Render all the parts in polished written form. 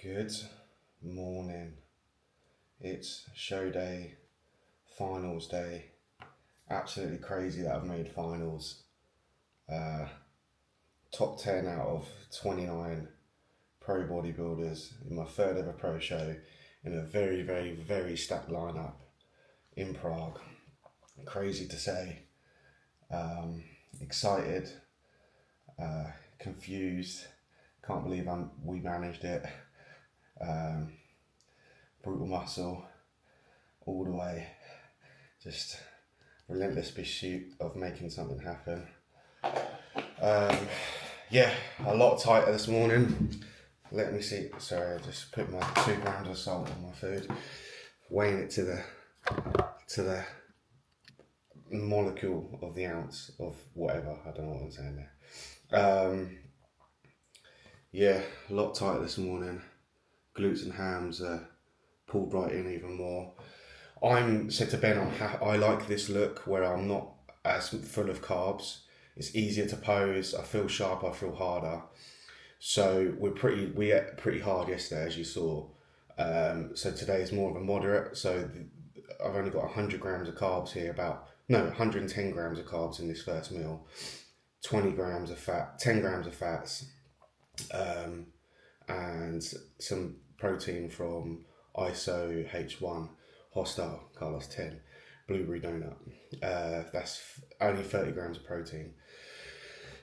Good morning. It's show day, finals day. Absolutely crazy that I've made finals. Top 10 out of 29 pro bodybuilders in my third ever pro show in a very stacked lineup in Prague. Crazy to say. Excited, confused. Can't believe we managed it. Brutal muscle all the way, just relentless pursuit of making something happen. A lot tighter this morning. Let me see, sorry, I just put my 2 grams of salt on my food, weighing it to the molecule of the ounce of whatever, I don't know what I'm saying there. A lot tighter this morning. Glutes and hams are pulled right in even more. I'm said to Ben, I like this look where I'm not as full of carbs. It's easier to pose. I feel sharp. I feel harder. So we ate pretty hard yesterday, as you saw. So today is more of a moderate. So I've only got 100 grams of carbs here. 110 grams of carbs in this first meal. 20 grams of fat. 10 grams of fats. And some protein from ISO H1 Hostile Carlos 10 blueberry donut. That's only 30 grams of protein.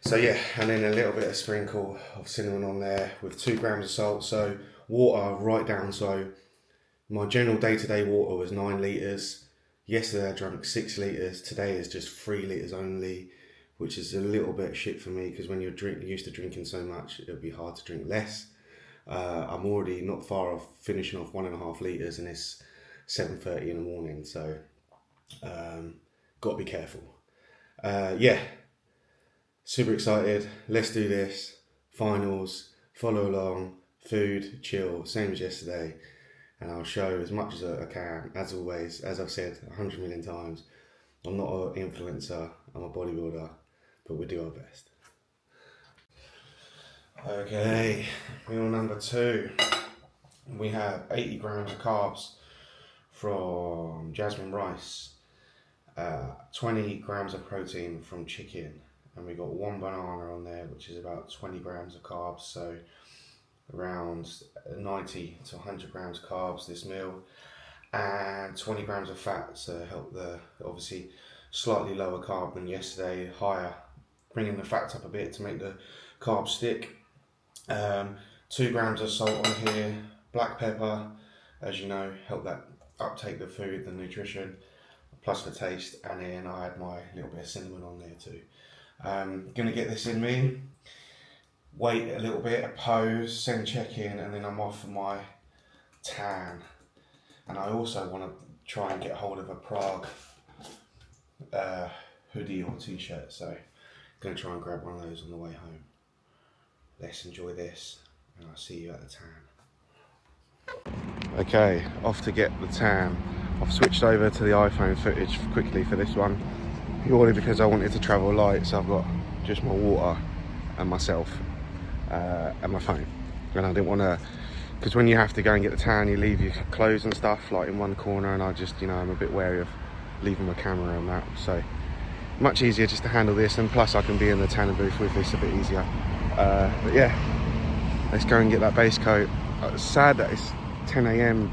So yeah, and then a little bit of sprinkle of cinnamon on there with 2 grams of salt. So water right down. So my general day-to-day water was 9 litres. Yesterday I drank 6 litres. Today is just 3 litres only, which is a little bit shit for me because when you're used to drinking so much, it'll be hard to drink less. I'm already not far off finishing off 1.5 litres and it's 7:30 in the morning, so got to be careful. Super excited. Let's do this. Finals, follow along, food, chill, same as yesterday, and I'll show as much as I can. As always, as I've said 100 million times, I'm not an influencer, I'm a bodybuilder, but we do our best. Okay, meal number 2. We have 80 grams of carbs from jasmine rice, 20 grams of protein from chicken, and we got 1 banana on there, which is about 20 grams of carbs, so around 90 to 100 grams of carbs this meal, and 20 grams of fat to help obviously slightly lower carb than yesterday, higher, bringing the fat up a bit to make the carbs stick. 2 grams of salt on here, black pepper, as you know, help that uptake the food, the nutrition, plus the taste, and then I had my little bit of cinnamon on there too. Gonna get this in me, wait a little bit, a pose, send check in, and then I'm off for my tan. And I also want to try and get hold of a Prague hoodie or t-shirt, so gonna try and grab one of those on the way home. Let's enjoy this, and I'll see you at the tan. Okay, off to get the tan. I've switched over to the iPhone footage quickly for this one, purely because I wanted to travel light, so I've got just my water and myself and my phone. And I didn't want to, because when you have to go and get the tan, you leave your clothes and stuff like in one corner, and I just, I'm a bit wary of leaving my camera and that. So much easier just to handle this, and plus I can be in the tanning booth with this a bit easier. But yeah, let's go and get that base coat. It's sad that it's 10 a.m.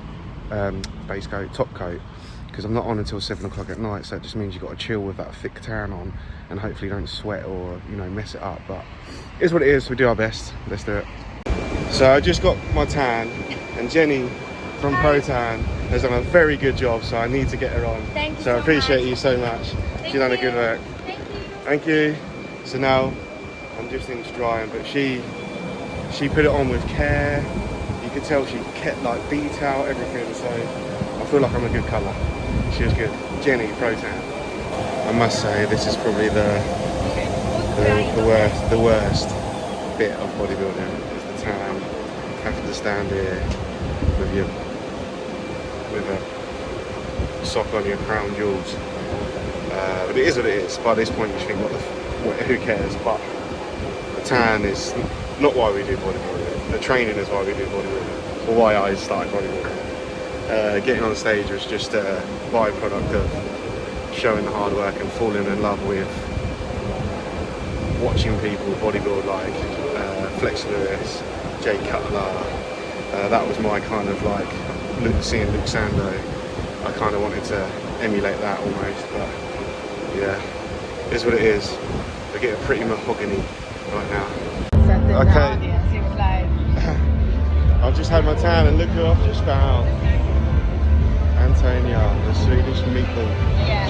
Base coat, top coat, because I'm not on until 7 o'clock at night, so it just means you've got to chill with that thick tan on and hopefully don't sweat or mess it up, but it is what it is. We do our best. Let's do it. So I just got my tan, and Jenny from Pro Tan has done a very good job, so I need to get her on. Thank you so I appreciate much. You so much. She's done a good work. Thank you. So now I'm just in drying, but she put it on with care. You could tell she kept detail, everything, so I feel like I'm a good colour. She was good. Jenny, Pro Tan. I must say this is probably the worst bit of bodybuilding is the tan. Having to stand here with a sock on your crown jewels. But it is what it is. By this point you think, who cares? But the tan is not why we do bodybuilding. The training is why we do bodybuilding. or why I started bodyboarding. Getting on stage was just a byproduct of showing the hard work and falling in love with watching people bodyboard like Flex Lewis, Jay Cutler. That was my kind of like seeing Luke Sando. I kind of wanted to emulate that almost, but yeah, it is what it is. We're getting pretty mahogany right now. Okay. I've just had my tan and look who I've just found. Antonia, the Swedish meatball. Yeah.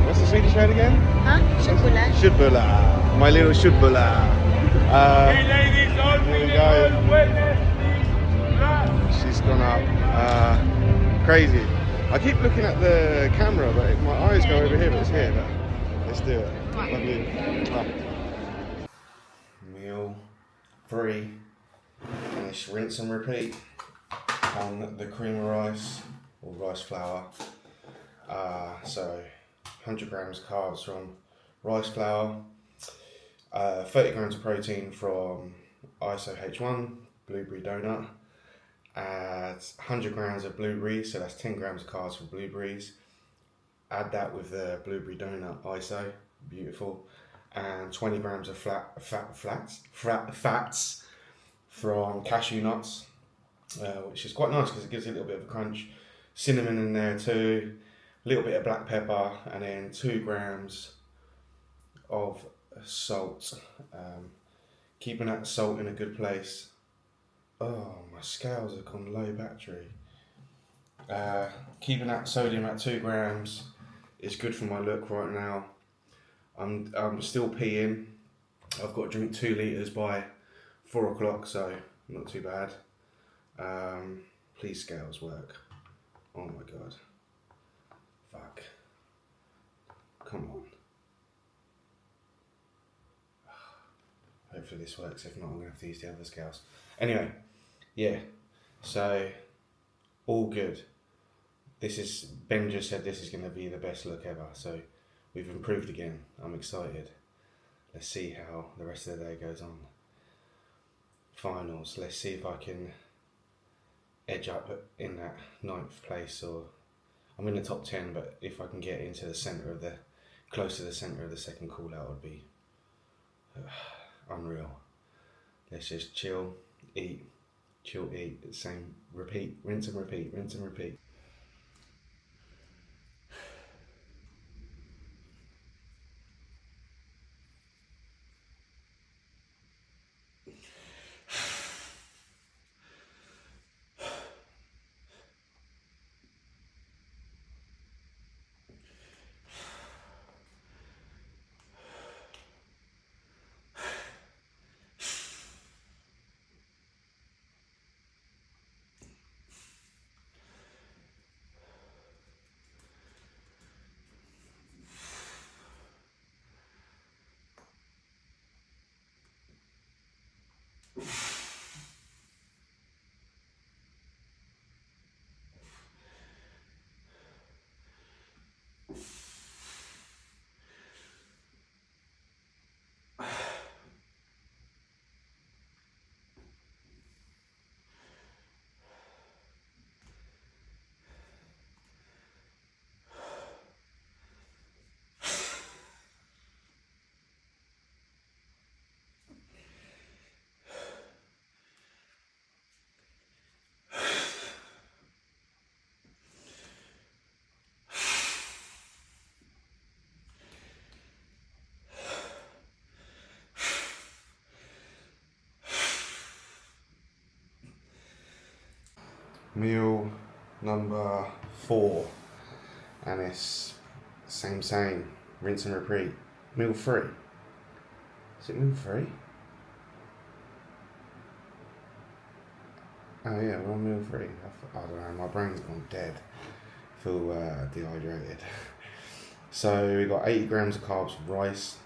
What's the Swedish word again? Huh? Köttbullar. Köttbullar. My little köttbullar. Hey ladies, all female witness, please. She's gone up. Crazy. I keep looking at the camera, but my eyes go over here, but it's here. But let's do it. Lovely. Meal 3. And it's rinse and repeat on the cream of rice or rice flour. So 100 grams carbs from rice flour, 30 grams of protein from ISO H1 blueberry donut, add 100 grams of blueberries, so that's 10 grams of carbs from blueberries. Add that with the blueberry donut ISO, beautiful, and 20 grams of fats from cashew nuts, which is quite nice because it gives it a little bit of a crunch. Cinnamon in there too, a little bit of black pepper, and then 2 grams of salt. Keeping that salt in a good place. Oh, my scales have gone low battery. Keeping that sodium at 2 grams is good for my look right now. I'm still peeing. I've got to drink 2 litres by 4 o'clock, so not too bad. Please scales work. Oh my god. Fuck. Come on. Hopefully this works. If not, I'm going to have to use the other scales. Anyway, yeah. So, all good. Ben just said this is going to be the best look ever. So, we've improved again. I'm excited. Let's see how the rest of the day goes on. Finals. Let's see if I can edge up in that 9th place, or I'm in the top 10, but if I can get into the centre of close to the centre of the second call out would be unreal. Let's just chill, eat, same, repeat, rinse and repeat, rinse and repeat. Meal number 4, and it's same, rinse and repeat. Meal 3. Is it meal 3? Oh yeah, we're on meal 3. I don't know, my brain's gone dead. I feel dehydrated. So we got 80 grams of carbs from rice,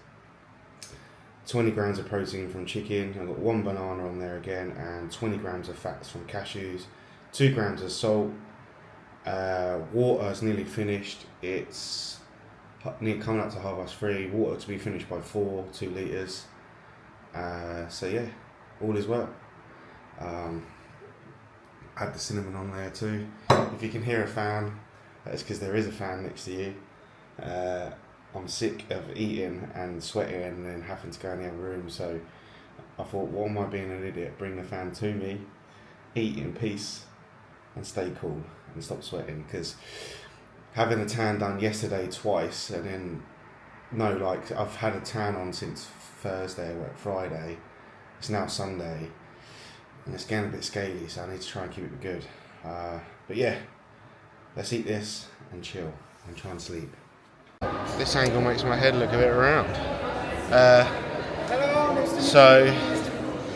20 grams of protein from chicken. I've got 1 banana on there again, and 20 grams of fats from cashews. 2 grams of salt. Water is nearly finished. It's coming up to 3:30. Water to be finished by 4, 2 litres. So yeah, all is well. Add the cinnamon on there too. If you can hear a fan, that's because there is a fan next to you. I'm sick of eating and sweating and then having to go in the other room, so I thought, why am I being an idiot? Bring the fan to me, eat in peace and stay cool and stop sweating, because having a tan done yesterday twice and then I've had a tan on since Thursday or Friday. It's now Sunday and it's getting a bit scaly, so I need to try and keep it good. But yeah, let's eat this and chill and try and sleep. This angle makes my head look a bit round. So,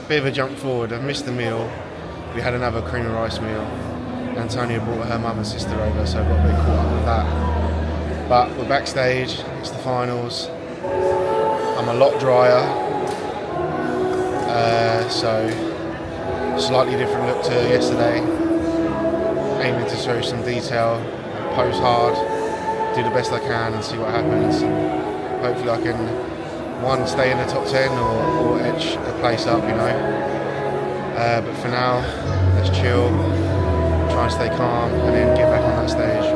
bit of a jump forward. I've missed the meal. We had another cream and rice meal. Antonia brought her mum and sister over, so I got a bit caught up with that. But we're backstage, it's the finals. I'm a lot drier. So, slightly different look to yesterday. Aiming to show some detail, pose hard, do the best I can and see what happens. Hopefully I can, stay in the top 10 or edge a place up, you know. But for now, let's chill, try and stay calm and then get back on that stage.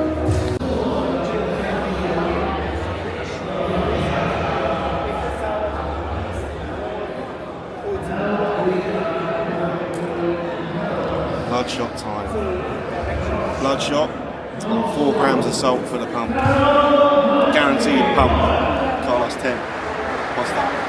Bloodshot time. Bloodshot, 4 grams of salt for the pump. Guaranteed pump. Carlos 10. What's that?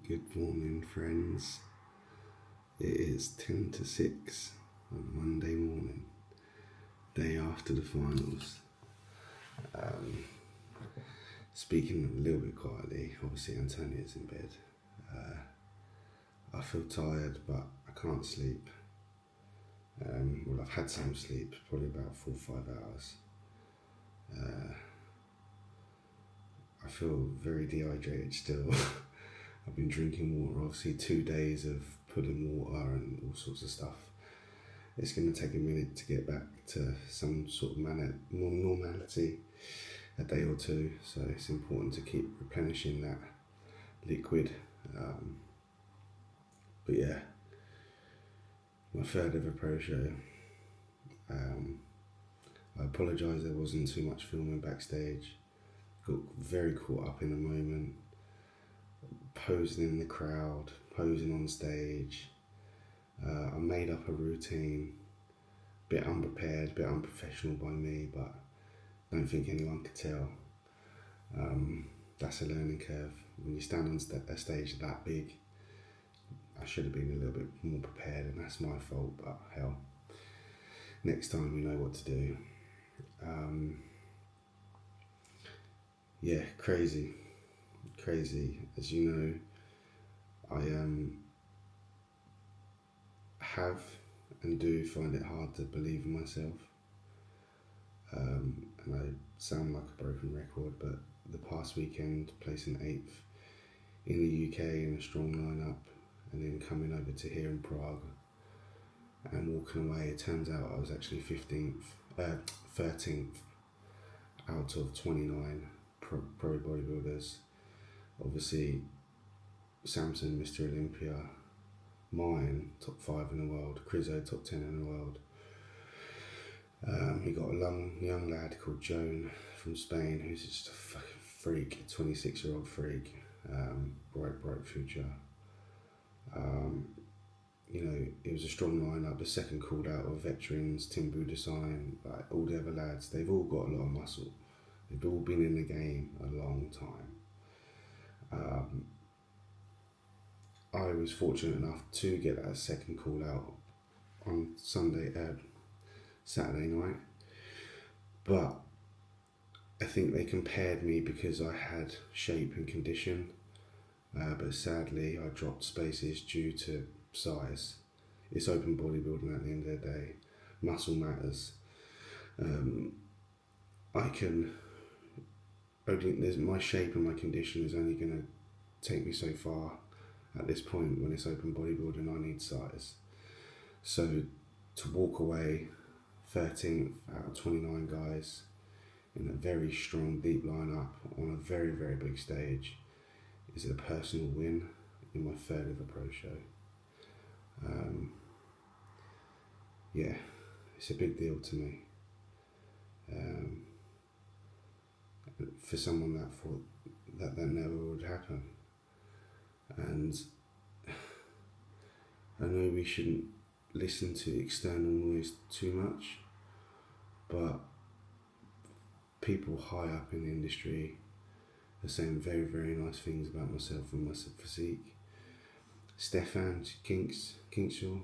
Good morning, friends. It is 10 to 6 on Monday morning, day after the finals. Speaking a little bit quietly, obviously Antonia's in bed. I feel tired, but I can't sleep. Well, I've had some sleep, probably about 4 or 5 hours. I feel very dehydrated still. I've been drinking water, obviously 2 days of pulling water and all sorts of stuff. It's going to take a minute to get back to some sort of normality, a day or two, so it's important to keep replenishing that liquid. But yeah, my third ever pro show. I apologise there wasn't too much filming backstage. Got very caught up in the moment, posing in the crowd, posing on stage. I made up a routine, bit unprepared, bit unprofessional by me, but I don't think anyone could tell. That's a learning curve. When you stand on a stage that big, I should have been a little bit more prepared, and that's my fault, but hell, next time we know what to do. Yeah, crazy. As you know, I have and do find it hard to believe in myself. and I sound like a broken record, but the past weekend placing 8th in the UK in a strong lineup, and then coming over to here in Prague and walking away, it turns out I was actually 13th out of 29 pro bodybuilders. Obviously, Samson, Mr. Olympia, mine, top 5 in the world, Crizzo, top 10 in the world. We got a young lad called Joan from Spain, who's just a fucking freak, 26-year-old freak, bright future. You know, it was a strong lineup. The second called out of veterans, Tim Budasine, like all the other lads. They've all got a lot of muscle. They've all been in the game a long time. I was fortunate enough to get that second call out on Saturday night, but I think they compared me because I had shape and condition, but sadly I dropped spaces due to size. It's open bodybuilding at the end of the day. Muscle matters. My shape and my condition is only going to take me so far at this point. When it's open bodybuilding, I need size. So to walk away 13th out of 29 guys in a very strong, deep lineup on a very, very big stage is a personal win in my third ever pro show. Yeah, it's a big deal to me. For someone that thought that never would happen. And I know we shouldn't listen to external noise too much, but people high up in the industry are saying very, very nice things about myself and my physique. Stefan Kinkshaw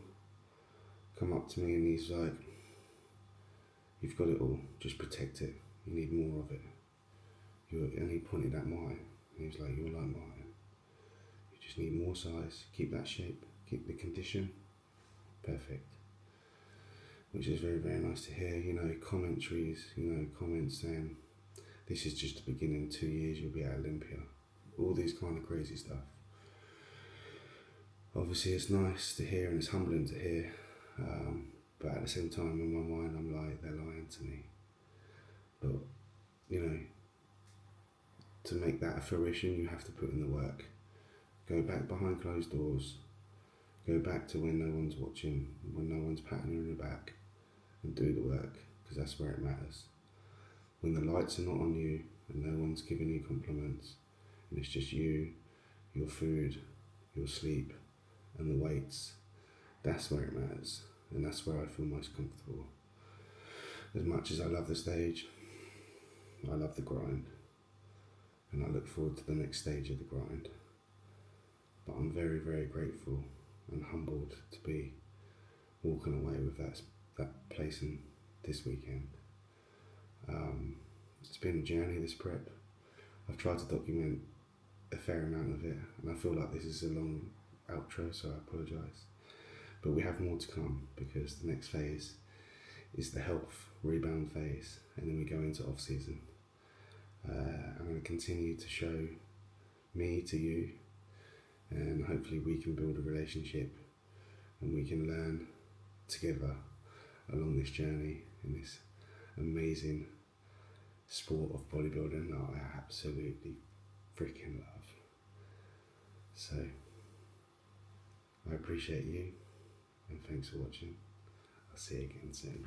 come up to me and he's like, "You've got it all, just protect it. You need more of it." And he pointed at mine, and he was like, "You're like mine. You just need more size, keep that shape, keep the condition, perfect." Which is very, very nice to hear. You know, comments saying, "This is just the beginning, 2 years you'll be at Olympia." All these kind of crazy stuff. Obviously it's nice to hear and it's humbling to hear, but at the same time in my mind I'm like, they're lying to me. But, you know, to make that a fruition, you have to put in the work. Go back behind closed doors. Go back to when no one's watching, when no one's patting you on the back, and do the work, because that's where it matters. When the lights are not on you and no one's giving you compliments, and it's just you, your food, your sleep, and the weights, that's where it matters, and that's where I feel most comfortable. As much as I love the stage, I love the grind, and I look forward to the next stage of the grind. But I'm very, very grateful and humbled to be walking away with that placing this weekend. It's been a journey, this prep. I've tried to document a fair amount of it, and I feel like this is a long outro, so I apologise. But we have more to come, because the next phase is the health rebound phase, and then we go into off season. I'm going to continue to show me to you, and hopefully we can build a relationship and we can learn together along this journey in this amazing sport of bodybuilding that I absolutely freaking love. So I appreciate you, and thanks for watching. I'll see you again soon.